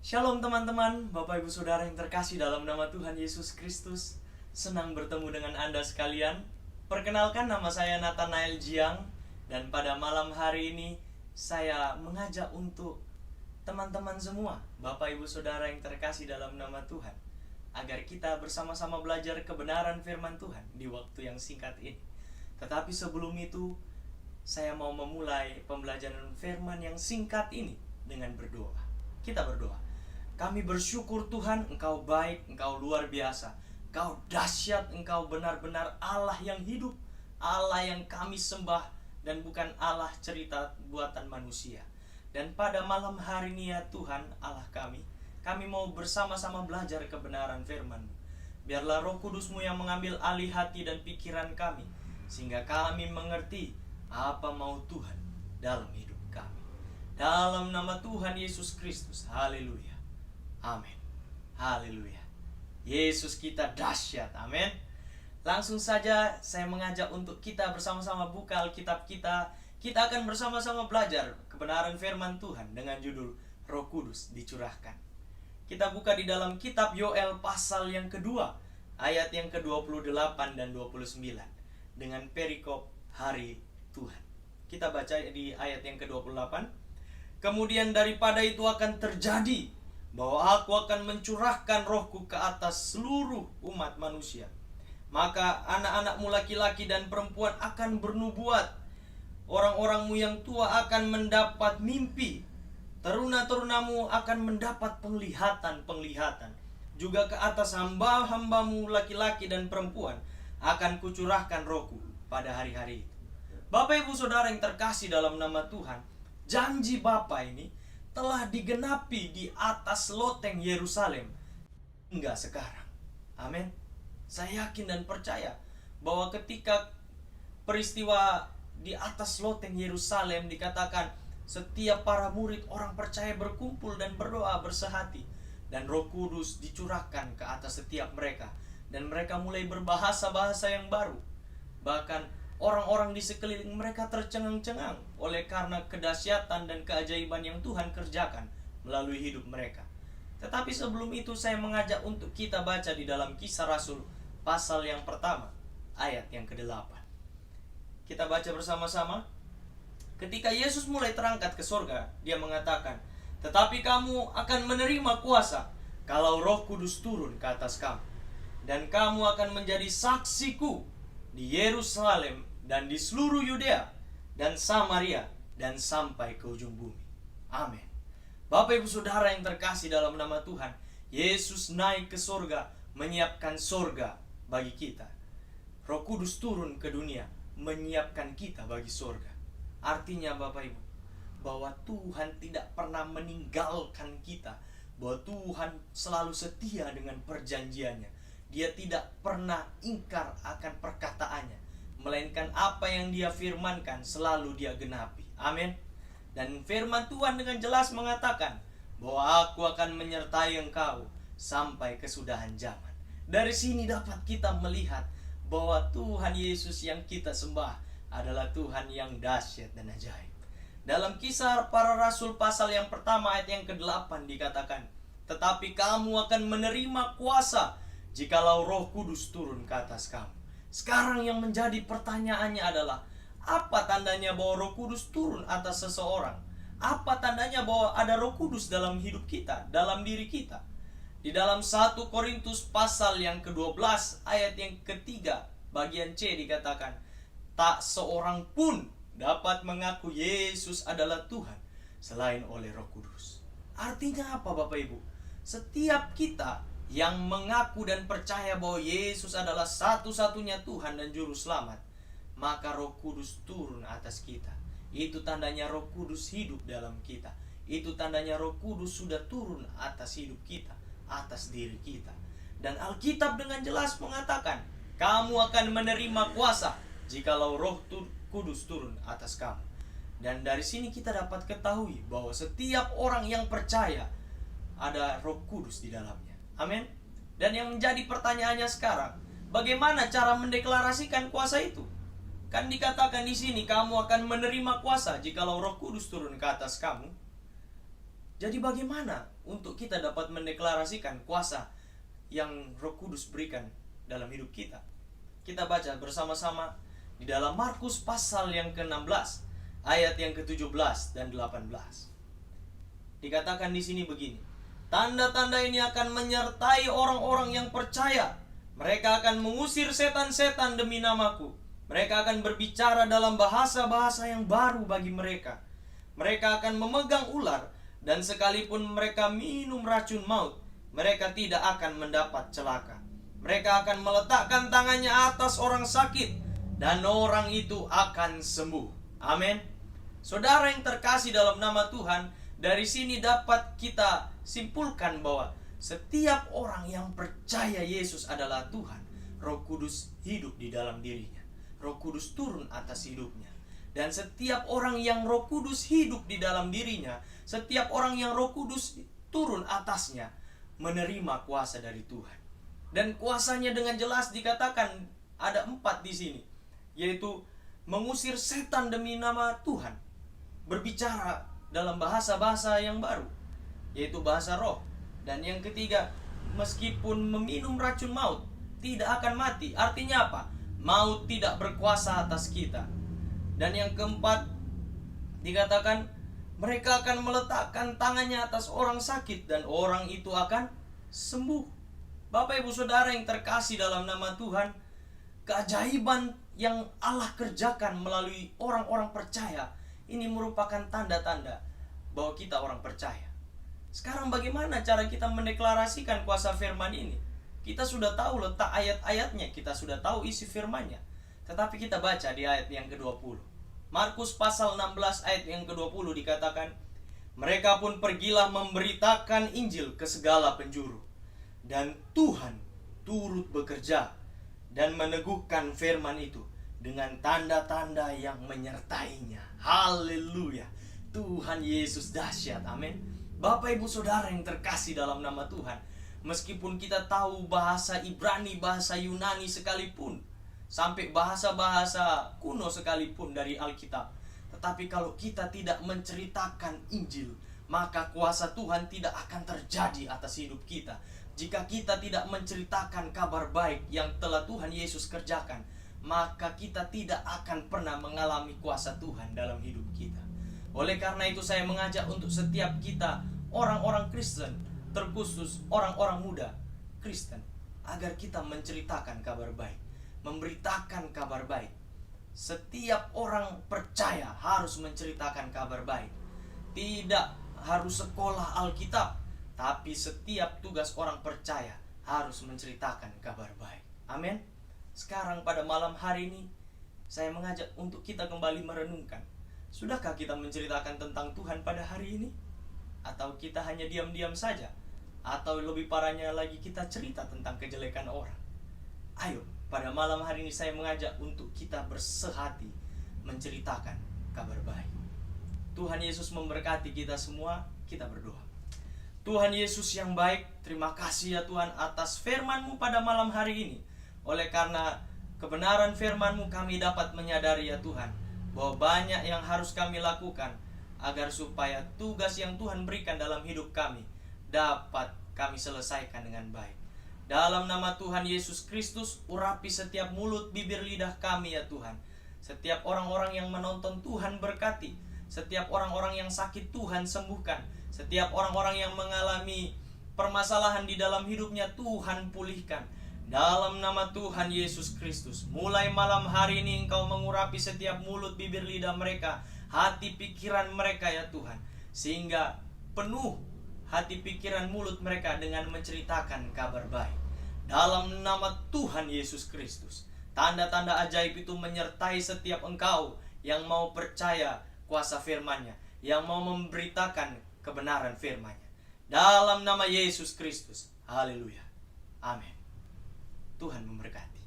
Shalom teman-teman, Bapak Ibu Saudara yang terkasih dalam nama Tuhan Yesus Kristus. Senang bertemu dengan Anda sekalian. Perkenalkan, nama saya Nathanael Jiang. Dan pada malam hari ini saya mengajak untuk teman-teman semua, Bapak Ibu Saudara yang terkasih dalam nama Tuhan, agar kita bersama-sama belajar kebenaran firman Tuhan di waktu yang singkat ini. Tetapi sebelum itu, saya mau memulai pembelajaran firman yang singkat ini dengan berdoa. Kita berdoa. Kami bersyukur Tuhan, Engkau baik, Engkau luar biasa, Engkau dahsyat, Engkau benar-benar Allah yang hidup, Allah yang kami sembah, dan bukan Allah cerita buatan manusia. Dan pada malam hari ini ya Tuhan Allah kami mau bersama-sama belajar kebenaran firman-Mu. Biarlah Roh Kudus-Mu yang mengambil alih hati dan pikiran kami, sehingga kami mengerti apa mau Tuhan dalam hidup kami. Dalam nama Tuhan Yesus Kristus, haleluya, amin, haleluya. Yesus kita dahsyat, amin. Langsung saja saya mengajak untuk kita bersama-sama buka Alkitab kita. Kita akan bersama-sama belajar kebenaran firman Tuhan dengan judul Roh Kudus dicurahkan. Kita buka di dalam kitab Yoel pasal yang kedua, ayat yang ke-28 dan 29 dengan perikop hari Tuhan. Kita baca di ayat yang ke-28. Kemudian daripada itu akan terjadi bahwa aku akan mencurahkan rohku ke atas seluruh umat manusia. Maka anak-anakmu laki-laki dan perempuan akan bernubuat. Orang-orangmu yang tua akan mendapat mimpi. Teruna-terunamu akan mendapat penglihatan-penglihatan. Juga ke atas hamba-hambamu laki-laki dan perempuan akan kucurahkan rohku pada hari-hari itu. Bapak Ibu Saudara yang terkasih dalam nama Tuhan, janji Bapa ini telah digenapi di atas loteng Yerusalem hingga sekarang. Amin. Saya yakin dan percaya bahwa ketika peristiwa di atas loteng Yerusalem dikatakan setiap para murid orang percaya berkumpul dan berdoa bersehati, dan Roh Kudus dicurahkan ke atas setiap mereka, dan mereka mulai berbahasa-bahasa yang baru. Bahkan orang-orang di sekeliling mereka tercengang-cengang oleh karena kedahsyatan dan keajaiban yang Tuhan kerjakan melalui hidup mereka. Tetapi sebelum itu saya mengajak untuk kita baca di dalam Kisah Rasul pasal yang pertama, ayat yang ke-8. Kita baca bersama-sama. Ketika Yesus mulai terangkat ke sorga, dia mengatakan, "Tetapi kamu akan menerima kuasa kalau Roh Kudus turun ke atas kamu. Dan kamu akan menjadi saksiku di Yerusalem dan di seluruh Yudea dan Samaria dan sampai ke ujung bumi." Amin. Bapak Ibu Saudara yang terkasih dalam nama Tuhan, Yesus naik ke sorga, menyiapkan sorga bagi kita. Roh Kudus turun ke dunia, menyiapkan kita bagi sorga. Artinya Bapak Ibu, bahwa Tuhan tidak pernah meninggalkan kita, bahwa Tuhan selalu setia dengan perjanjiannya. Dia tidak pernah ingkar akan perkataannya, melainkan apa yang dia firmankan selalu dia genapi. Amin. Dan firman Tuhan dengan jelas mengatakan bahwa aku akan menyertai engkau sampai kesudahan zaman. Dari sini dapat kita melihat bahwa Tuhan Yesus yang kita sembah adalah Tuhan yang dahsyat dan ajaib. Dalam Kisah Para Rasul pasal yang pertama ayat yang ke-8 dikatakan, "Tetapi kamu akan menerima kuasa jikalau Roh Kudus turun ke atas kamu." Sekarang yang menjadi pertanyaannya adalah, apa tandanya bahwa Roh Kudus turun atas seseorang? Apa tandanya bahwa ada Roh Kudus dalam hidup kita, dalam diri kita? Di dalam 1 Korintus pasal yang ke-12 ayat yang ketiga bagian C dikatakan, "Tak seorang pun dapat mengaku Yesus adalah Tuhan selain oleh Roh Kudus." Artinya apa Bapak Ibu? Setiap kita yang mengaku dan percaya bahwa Yesus adalah satu-satunya Tuhan dan Juru Selamat, maka Roh Kudus turun atas kita. Itu tandanya Roh Kudus hidup dalam kita. Itu tandanya Roh Kudus sudah turun atas hidup kita, atas diri kita. Dan Alkitab dengan jelas mengatakan, kamu akan menerima kuasa jikalau Roh Kudus turun atas kamu. Dan dari sini kita dapat ketahui bahwa setiap orang yang percaya ada Roh Kudus di dalamnya. Amin. Dan yang menjadi pertanyaannya sekarang, bagaimana cara mendeklarasikan kuasa itu? Kan dikatakan di sini, kamu akan menerima kuasa jikalau Roh Kudus turun ke atas kamu. Jadi bagaimana untuk kita dapat mendeklarasikan kuasa yang Roh Kudus berikan dalam hidup kita. Kita baca bersama-sama di dalam Markus pasal yang ke-16 ayat yang ke-17 dan 18. Dikatakan di sini begini: tanda-tanda ini akan menyertai orang-orang yang percaya. Mereka akan mengusir setan-setan demi namaku. Mereka akan berbicara dalam bahasa-bahasa yang baru bagi mereka. Mereka akan memegang ular, dan sekalipun mereka minum racun maut, mereka tidak akan mendapat celaka. Mereka akan meletakkan tangannya atas orang sakit, dan orang itu akan sembuh. Amin. Saudara yang terkasih dalam nama Tuhan, dari sini dapat kita simpulkan bahwa setiap orang yang percaya Yesus adalah Tuhan, Roh Kudus hidup di dalam dirinya. Roh Kudus turun atas hidupnya. Dan setiap orang yang Roh Kudus hidup di dalam dirinya, setiap orang yang Roh Kudus turun atasnya, menerima kuasa dari Tuhan. Dan kuasanya dengan jelas dikatakan ada 4 di sini, yaitu mengusir setan demi nama Tuhan, berbicara dalam bahasa-bahasa yang baru, yaitu bahasa roh. Dan yang ketiga, meskipun meminum racun maut, tidak akan mati. Artinya apa? Maut tidak berkuasa atas kita. Dan yang keempat, dikatakan mereka akan meletakkan tangannya atas orang sakit, dan orang itu akan sembuh. Bapak Ibu Saudara yang terkasih dalam nama Tuhan, keajaiban yang Allah kerjakan melalui orang-orang percaya ini merupakan tanda-tanda bahwa kita orang percaya. Sekarang bagaimana cara kita mendeklarasikan kuasa firman ini? Kita sudah tahu letak ayat-ayatnya, kita sudah tahu isi firmannya. Tetapi kita baca di ayat yang ke-20. Markus pasal 16 ayat yang ke-20 dikatakan, mereka pun pergilah memberitakan Injil ke segala penjuru. Dan Tuhan turut bekerja dan meneguhkan firman itu dengan tanda-tanda yang menyertainya. Haleluya. Tuhan Yesus dahsyat. Amin. Bapak Ibu Saudara yang terkasih dalam nama Tuhan, meskipun kita tahu bahasa Ibrani, bahasa Yunani sekalipun, sampai bahasa-bahasa kuno sekalipun dari Alkitab, tetapi kalau kita tidak menceritakan Injil, maka kuasa Tuhan tidak akan terjadi atas hidup kita. Jika kita tidak menceritakan kabar baik yang telah Tuhan Yesus kerjakan, maka kita tidak akan pernah mengalami kuasa Tuhan dalam hidup kita. Oleh karena itu saya mengajak untuk setiap kita, orang-orang Kristen, terkhusus orang-orang muda Kristen, agar kita menceritakan kabar baik, memberitakan kabar baik. Setiap orang percaya harus menceritakan kabar baik. Tidak harus sekolah Alkitab, tapi setiap tugas orang percaya harus menceritakan kabar baik. Amin. Sekarang pada malam hari ini, saya mengajak untuk kita kembali merenungkan. Sudahkah kita menceritakan tentang Tuhan pada hari ini? Atau kita hanya diam-diam saja? Atau lebih parahnya lagi, kita cerita tentang kejelekan orang? Ayo, pada malam hari ini saya mengajak untuk kita bersehati menceritakan kabar baik. Tuhan Yesus memberkati kita semua. Kita berdoa. Tuhan Yesus yang baik, terima kasih ya Tuhan atas firman-Mu pada malam hari ini. Oleh karena kebenaran firman-Mu, kami dapat menyadari ya Tuhan, bahwa banyak yang harus kami lakukan agar supaya tugas yang Tuhan berikan dalam hidup kami dapat kami selesaikan dengan baik. Dalam nama Tuhan Yesus Kristus, urapi setiap mulut, bibir, lidah kami ya Tuhan. Setiap orang-orang yang menonton, Tuhan berkati. Setiap orang-orang yang sakit, Tuhan sembuhkan. Setiap orang-orang yang mengalami permasalahan di dalam hidupnya, Tuhan pulihkan. Dalam nama Tuhan Yesus Kristus, mulai malam hari ini Engkau mengurapi setiap mulut, bibir, lidah mereka, hati, pikiran mereka ya Tuhan, sehingga penuh hati, pikiran, mulut mereka dengan menceritakan kabar baik. Dalam nama Tuhan Yesus Kristus, tanda-tanda ajaib itu menyertai setiap engkau yang mau percaya kuasa firman-Nya, yang mau memberitakan kebenaran firman-Nya. Dalam nama Yesus Kristus, haleluya, amin. Tuhan memberkati.